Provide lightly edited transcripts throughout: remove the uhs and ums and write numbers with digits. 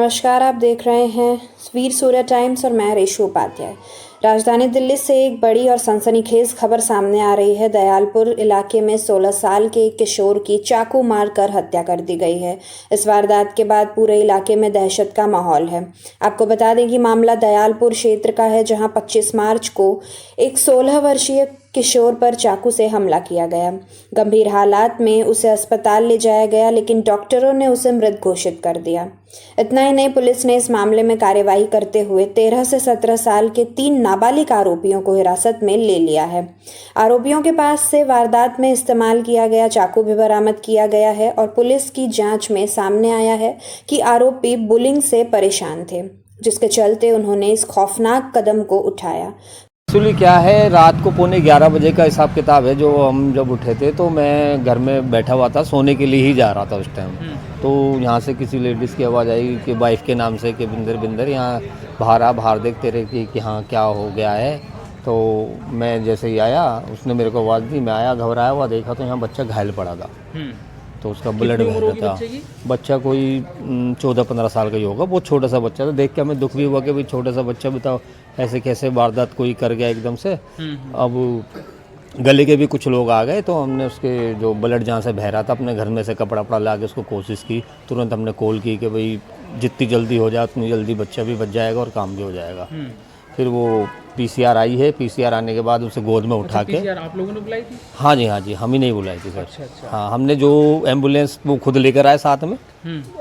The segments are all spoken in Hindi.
नमस्कार, आप देख रहे हैं वीर सूर्य टाइम्स और मैं रेशु उपाध्याय। राजधानी दिल्ली से एक बड़ी और सनसनीखेज खबर सामने आ रही है। दयालपुर इलाके में 16 साल के एक किशोर की चाकू मारकर हत्या कर दी गई है। इस वारदात के बाद पूरे इलाके में दहशत का माहौल है। आपको बता दें कि मामला दयालपुर क्षेत्र का है, जहां 25 मार्च को एक 16 वर्षीय किशोर पर चाकू से हमला किया गया। गंभीर हालात में उसे अस्पताल ले जाया गया, लेकिन डॉक्टरों ने उसे मृत घोषित कर दिया। इतना ही नहीं, पुलिस ने इस मामले में कार्यवाही करते हुए 13 से 17 साल के 3 नाबालिग आरोपियों को हिरासत में ले लिया है। आरोपियों के पास से वारदात में इस्तेमाल किया गया चाकू भी बरामद किया गया है और पुलिस की जांच में सामने आया है कि आरोपी बुलिंग से परेशान थे, जिसके चलते उन्होंने इस खौफनाक कदम को उठाया। एक्चुअली क्या है, रात को 11:15 बजे का हिसाब किताब है। जो हम जब उठे थे तो मैं घर में बैठा हुआ था, सोने के लिए ही जा रहा था उस टाइम। तो यहाँ से किसी लेडीज़ की आवाज़ आई कि वाइफ के नाम से कि बिंदर यहाँ बाहर देखते रहे कि हाँ क्या हो गया है। तो मैं जैसे ही आया, उसने मेरे को आवाज़ दी, मैं आया, घबराया हुआ, देखा तो यहाँ बच्चा घायल पड़ा था। तो उसका ब्लड बह रहा था। बच्चा कोई 14-15 साल का ही होगा, बहुत छोटा सा बच्चा था। देख के हमें दुख भी हुआ कि भाई छोटा सा बच्चा, बताओ ऐसे कैसे वारदात कोई कर गया एकदम से। अब गले के भी कुछ लोग आ गए, तो हमने उसके जो ब्लड जहाँ से बह रहा था, अपने घर में से कपड़ा वपड़ा ला के उसको कोशिश की। तुरंत हमने कॉल की कि भाई जितनी जल्दी हो जाए उतनी जल्दी बच्चा भी बच जाएगा और काम भी हो जाएगा। फिर वो पीसीआर आई है। पीसीआर आने के बाद उसे गोद में उठा के। पीसीआर आप लोगों ने बुलाई थी? हाँ जी, हम ही नहीं बुलाई थी सर। अच्छा। हाँ, हमने जो एम्बुलेंस वो खुद लेकर आए साथ में।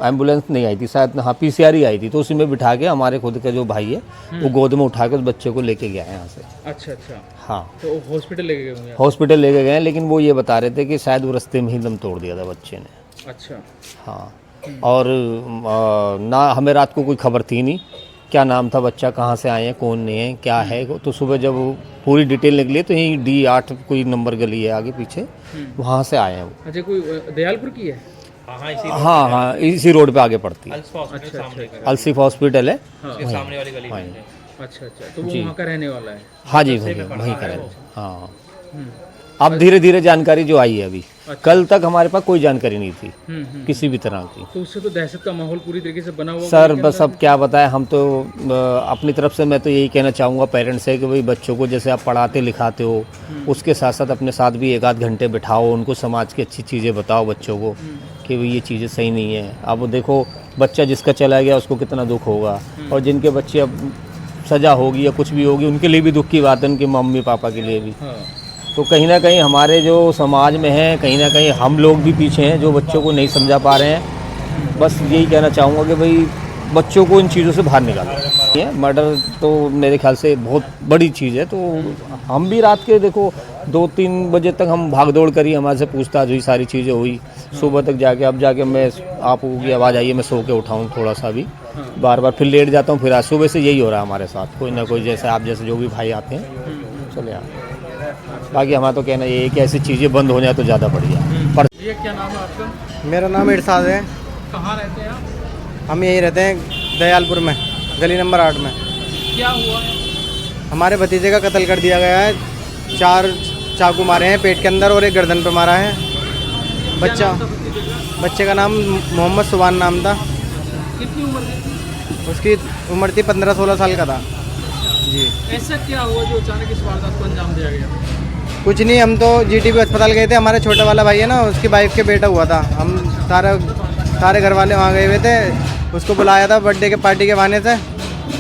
एम्बुलेंस नहीं आई थी शायद, हाँ पीसीआर ही आई थी। तो उसी में बिठा के हमारे खुद का जो भाई है वो गोद में उठा के उस बच्चे को लेके गया है यहाँ से। अच्छा। हाँ, तो हॉस्पिटल लेके गए होंगे? हॉस्पिटल लेके गए, लेकिन वो ये बता रहे थे कि शायद वो रास्ते में ही दम तोड़ दिया था बच्चे ने। अच्छा। हाँ, और ना हमें रात को कोई खबर थी नहीं, क्या नाम था बच्चा, कहाँ से आए हैं, कौन नहीं है, क्या है। तो सुबह जब पूरी डिटेल निकली तो यही D8 कोई नंबर गली है आगे पीछे, वहाँ से आए हैं वो। अच्छा, कोई दयालपुर की है? हाँ, इसी रोड पे आगे पड़ती है। अच्छा। अल्सिफ हॉस्पिटल है, सामने वाली गली में। अच्छा, तो वो वहाँ का रहने वाला है? हाँ जी, वहीं का रहने। हाँ, अब धीरे धीरे जानकारी जो आई है अभी। कल तक हमारे पास कोई जानकारी नहीं थी किसी भी तरह की। तो उससे तो दहशत का माहौल पूरी तरीके से बना हुआ सर। बस अब क्या बताएं, हम तो अपनी तरफ से मैं तो यही कहना चाहूँगा पेरेंट्स से कि भाई बच्चों को जैसे आप पढ़ाते लिखाते हो, उसके साथ साथ अपने साथ भी 1-8 घंटे बिठाओ, उनको समाज की अच्छी चीज़ें बताओ बच्चों को कि भाई ये चीज़ें सही नहीं है। अब देखो बच्चा जिसका चला गया उसको कितना दुख होगा, और जिनके बच्चे अब सज़ा होगी या कुछ भी होगी उनके लिए भी दुख की बात है, उनके मम्मी पापा के लिए भी। तो कहीं ना कहीं हमारे जो समाज में है, कहीं ना कहीं हम लोग भी पीछे हैं जो बच्चों को नहीं समझा पा रहे हैं। बस यही कहना चाहूँगा कि भाई बच्चों को इन चीज़ों से बाहर निकालो। मर्डर तो मेरे ख्याल से बहुत बड़ी चीज़ है। तो हम भी रात के देखो 2-3 बजे तक हम भाग दौड़ करी, हमारे से पूछताछ हुई, सारी चीज़ें हुई। सुबह तक जाके अब जाके मैं आपको की आवाज़ आई है, मैं सो के उठाऊँ थोड़ा सा भी, बार फिर लेट जाता हूँ। फिर आज सुबह से यही हो रहा है हमारे साथ, कोई ना कोई जैसे आप जैसे जो भी भाई आते हैं चले आते। बाकी हमारा तो कहना ये है कि ऐसी चीज़ें बंद हो जाए तो ज़्यादा बढ़िया। पर ये क्या नाम है आपका? मेरा नाम इरशाद है। कहाँ रहते हैं आप? हम यहीं रहते हैं दयालपुर में, गली नंबर 8 में। क्या हुआ है? हमारे भतीजे का कत्ल कर दिया गया है। 4 चाकू मारे हैं पेट के अंदर और एक गर्दन पे मारा है। बच्चे का नाम मोहम्मद सुबान नाम था। कितनी उम्र थी? उसकी उम्र थी 15-16 साल का था जी। ऐसा क्या हुआ जो अचानक इस वारदात को अंजाम दिया गया? कुछ नहीं, हम तो GTB अस्पताल गए थे। हमारे छोटा वाला भाई है ना, उसकी वाइफ के बेटा हुआ था। हम सारे घर वाले वहाँ गए हुए थे। उसको बुलाया था बर्थडे के पार्टी के बहाने से,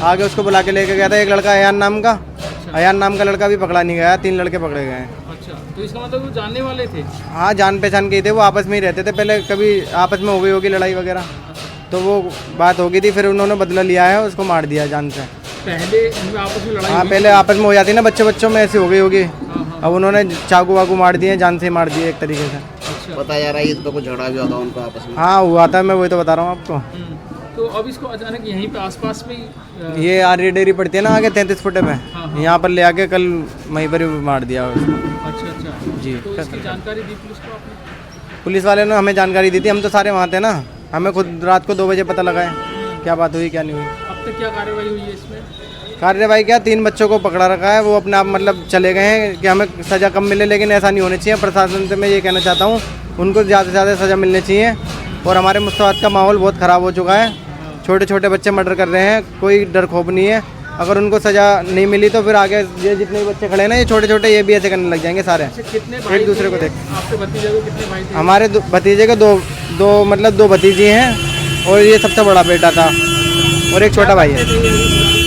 आगे उसको बुला के लेके गया था। एक लड़का अयान नाम का, अयान नाम का लड़का भी पकड़ा नहीं गया, 3 लड़के पकड़े गए हैं। अच्छा, तो इसका मतलब वो जानने वाले थे? हाँ, जान पहचान के ही थे। वो आपस में ही रहते थे, पहले कभी आपस में हो गई होगी लड़ाई वगैरह, तो वो बात हो गई थी। फिर उन्होंने बदला लिया है, उसको मार दिया जान से। पहले इनमें आपस में लड़ाई? हाँ, पहले आपस में हो जाती ना, बच्चों में ऐसी हो गई होगी। अब उन्होंने चाकू वाकू मार दिए, जान से मार दिए एक तरीके से। अच्छा। बताया जा रहा है इस पर कुछ झगड़ा भी होता उनका आपस में? हाँ, हुआ था, मैं वही तो बता रहा हूँ आपको। तो अब इसको अचानक यहीं पे आसपास में ये आर्य डेयरी पड़ती है ना आगे 33 फुटे में, यहाँ पर ले आके कल वहीं पर ही मार दिया उसको। अच्छा जी। तो इसकी जानकारी दी पुलिस को आपने? पुलिस वाले ने हमें जानकारी दी थी, हम तो सारे वहाँ थे ना। हमें खुद रात को 2 बजे पता लगा है क्या बात हुई क्या नहीं हुई। अब तक क्या कार्रवाई हुई है इसमें? कार्रवाई क्या, 3 बच्चों को पकड़ा रखा है। वो अपने आप मतलब चले गए हैं कि हमें सज़ा कम मिले, लेकिन ऐसा नहीं होना चाहिए। प्रशासन से मैं ये कहना चाहता हूँ उनको ज़्यादा से ज़्यादा सज़ा मिलनी चाहिए। और हमारे मुस्तफ़ा का माहौल बहुत ख़राब हो चुका है। छोटे छोटे बच्चे मर्डर कर रहे हैं, कोई डर खौफ नहीं है। अगर उनको सज़ा नहीं मिली तो फिर आगे ये जितने भी बच्चे खड़े हैं ना, ये छोटे छोटे, ये भी ऐसे करने लग जाएंगे सारे, कितने भाई एक दूसरे को देख। आपके भतीजे को कितने भाई थे? हमारे भतीजे के दो भतीजी हैं और ये सबसे बड़ा बेटा था और एक छोटा भाई है।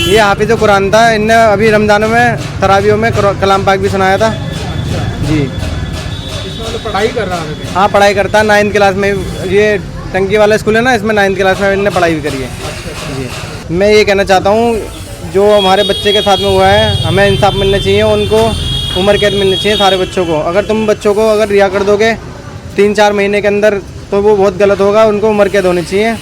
ये हाफिज़ कुरान था। इनने अभी रमज़ानों में तरावियों में कलाम पाक भी सुनाया था जी। इसमें तो पढ़ाई कर रहा है? हाँ, पढ़ाई करता है 9th क्लास में। ये टंकी वाला स्कूल है ना, इसमें 9th क्लास में इनने पढ़ाई भी करी है जी। मैं ये कहना चाहता हूँ, जो हमारे बच्चे के साथ में हुआ है, हमें इंसाफ मिलना चाहिए, उनको उम्र कैद मिलनी चाहिए सारे बच्चों को। अगर तुम बच्चों को अगर रिहा कर दोगे 3-4 महीने के अंदर तो वो बहुत गलत होगा। उनको उम्र कैद होनी चाहिए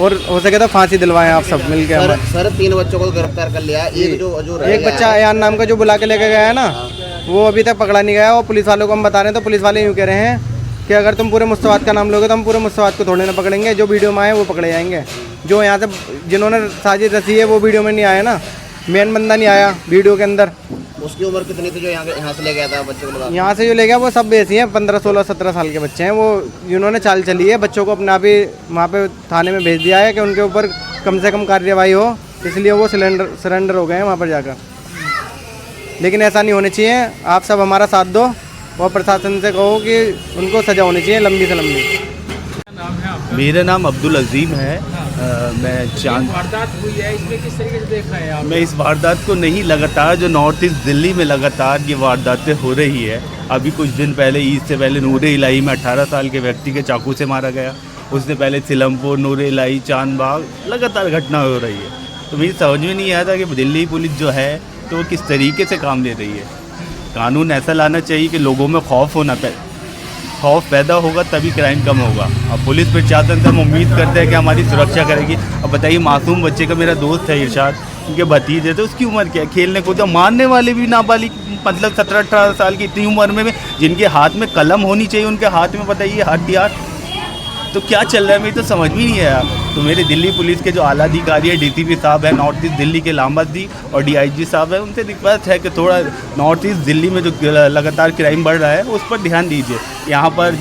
और हो सके तो फांसी दिलवाएं आप सब मिलकर। सर 3 बच्चों को गिरफ्तार कर लिया। एक बच्चा अयान नाम का जो बुला के लेके गया है ना, वो अभी तक पकड़ा नहीं गया। वो पुलिस वालों को हम बता रहे हैं तो पुलिस वाले यूँ कह रहे हैं कि अगर तुम पूरे मुस्तवाद का नाम लोगे तो हम पूरे मुस्तवाद को थोड़े ना पकड़ेंगे। जो वीडियो में आए वो पकड़े जाएंगे। जो यहाँ से जिन्होंने साजिश रची है वो वीडियो में नहीं आया ना, मेन बंदा नहीं आया वीडियो के अंदर। उसकी उम्र कितनी थी जो यहाँ से ले गया था बच्चे को? यहाँ से जो ले गया वो सब ऐसी हैं, 15, 16, 17 साल के बच्चे हैं। वो जिन्होंने चाल चली है, बच्चों को अपने आप ही वहाँ पे थाने में भेज दिया है कि उनके ऊपर कम से कम कार्रवाई हो, इसलिए वो सरेंडर हो गए हैं वहाँ पर जाकर। लेकिन ऐसा नहीं होना चाहिए। आप सब हमारा साथ दो और प्रशासन से कहो कि उनको सज़ा होनी चाहिए लंबी से लंबी। मेरा नाम अब्दुल अजीम है। मैं चांद वारदात हुई है, इसमें किस तरीके से देखा है आप? मैं इस वारदात को नहीं, लगातार जो नॉर्थ ईस्ट दिल्ली में लगातार ये वारदातें हो रही है। अभी कुछ दिन पहले, ईद से पहले, नूर इलाही में 18 साल के व्यक्ति के चाकू से मारा गया। उससे पहले सिलमपुर, नूर इलाही, चांदबाग, लगातार घटना हो रही है। तो मुझे समझ में नहीं आता कि दिल्ली पुलिस जो है तो किस तरीके से काम ले रही है। कानून ऐसा लाना चाहिए कि लोगों में खौफ पैदा होगा तभी क्राइम कम होगा। अब पुलिस प्रशासन से हम उम्मीद करते हैं कि हमारी सुरक्षा करेगी। अब बताइए, मासूम बच्चे का, मेरा दोस्त है इरशाद, उनके भतीजे थे, उसकी उम्र क्या है, खेलने को जो मारने वाले भी नाबालिग, मतलब 17-18 साल की इतनी उम्र में जिनके हाथ में कलम होनी चाहिए, उनके हाथ में बताइए हथियार। तो क्या चल रहा है, मुझे तो समझ में नहीं आया। तो मेरे दिल्ली पुलिस के जो आला अधिकारी है, DCP साहब है नॉर्थ ईस्ट दिल्ली के लामत जी, और DIG साहब है, उनसे रिक्वेस्ट है कि थोड़ा नॉर्थ ईस्ट दिल्ली में जो लगातार क्राइम बढ़ रहा है उस पर ध्यान दीजिए। यहाँ पर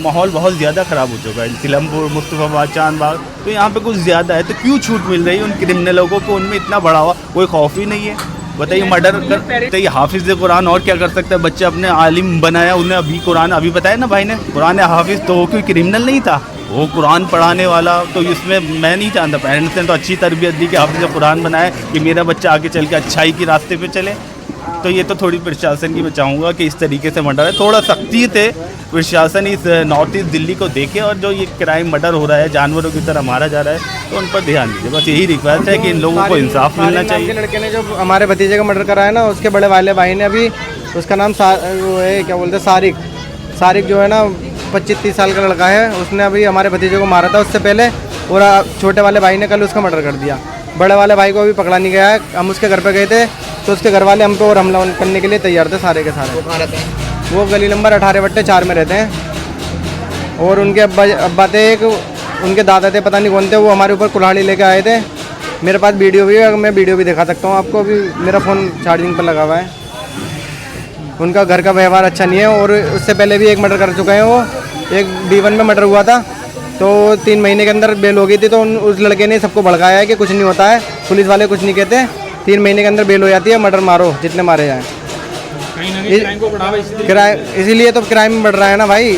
माहौल बहुत ज़्यादा ख़राब हो चुका है। सिलमपुर, मुस्तफ़ाबाद, चांदबाग, तो यहाँ पे कुछ ज़्यादा है। तो क्यों छूट मिल रही है उन क्रिमिनलों को उनमें इतना बढ़ावा? कोई खौफ ही नहीं है। बताइए, मर्डर कर, तो ये हाफिज़ कुरान और क्या कर सकता है? बच्चे अपने आलिम बनाया, उन्हें अभी कुरान, अभी बताया ना भाई ने, कुरान हाफिज़, तो वो कोई क्रिमिनल नहीं था, वो कुरान पढ़ाने वाला। तो इसमें मैं नहीं जानता, पेरेंट्स ने तो अच्छी तरबियत दी कि हाफिज़ कुरान बनाए कि मेरा बच्चा आगे चल के अच्छाई की रास्ते पे चले। तो ये तो थोड़ी प्रशासन की मैं चाहूँगा कि इस तरीके से मर्डर है, थोड़ा सख्ती से प्रशासन इस नॉर्थ ईस्ट दिल्ली को देखे, और जो ये क्राइम मर्डर हो रहा है, जानवरों की तरह मारा जा रहा है, तो उन पर ध्यान दीजिए। बस यही रिक्वेस्ट है कि इन लोगों को इंसाफ मिलना चाहिए। लड़के ने जो हमारे भतीजे का मर्डर करा है ना, उसके बड़े वाले भाई ने अभी, उसका नाम वो है, क्या बोलते हैं, सारिक जो है ना, 25-30 साल का लड़का है। उसने अभी हमारे भतीजे को मारा था उससे पहले, और छोटे वाले भाई ने कल उसका मर्डर कर दिया। बड़े वाले भाई को अभी पकड़ा नहीं गया है। हम उसके घर पे गए थे तो उसके घर वाले हम पे और हमला करने के लिए तैयार थे सारे के सारे। वो कहाँ रहते हैं? वो गली नंबर 18/4 में रहते हैं। और उनके अब्बा थे, एक उनके दादा थे, पता नहीं कौन थे, वो हमारे ऊपर कुल्हाड़ी लेके आए थे। मेरे पास वीडियो भी है, मैं वीडियो भी दिखा सकता हूँ आपको। अभी मेरा फ़ोन चार्जिंग पर लगा हुआ है। उनका घर का व्यवहार अच्छा नहीं है, और उससे पहले भी एक मर्डर कर चुके हैं। वो एक D1 में मर्डर हुआ था, तो 3 महीने के अंदर बेल हो गई थी। तो उस लड़के ने सबको भड़काया है कि कुछ नहीं होता है, पुलिस वाले कुछ नहीं कहते, 3 महीने के अंदर बेल हो जाती है, मर्डर मारो जितने मारे जाएँ। इसीलिए तो क्राइम बढ़ रहा है ना भाई।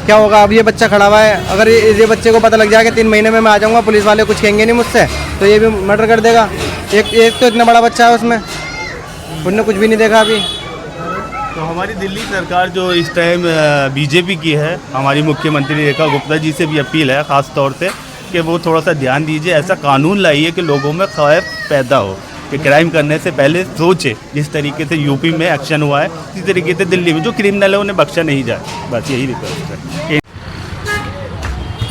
क्या होगा अब? ये बच्चा खड़ा हुआ है, अगर ये बच्चे को पता लग जाएगा 3 महीने में मैं आ जाऊँगा, पुलिस वाले कुछ कहेंगे नहीं मुझसे, तो ये भी मर्डर कर देगा। एक तो इतना बड़ा बच्चा है उसमें, उनने कुछ भी नहीं देखा अभी। तो हमारी दिल्ली सरकार जो इस टाइम BJP की है, हमारी मुख्यमंत्री रेखा गुप्ता जी से भी अपील है ख़ास तौर से कि वो थोड़ा सा ध्यान दीजिए, ऐसा कानून लाइए कि लोगों में खौफ पैदा हो, कि क्राइम करने से पहले सोचे। जिस तरीके से यूपी में एक्शन हुआ है, इसी तरीके से दिल्ली में जो क्रिमिनल है उन्हें बख्शा नहीं जाए। बस यही रिक्वेस्ट है।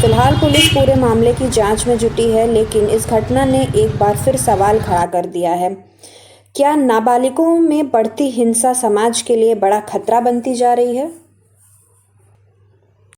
फिलहाल पुलिस पूरे मामले की जांच में जुटी है, लेकिन इस घटना ने एक बार फिर सवाल खड़ा कर दिया है। क्या नाबालिगों में बढ़ती हिंसा समाज के लिए बड़ा खतरा बनती जा रही है?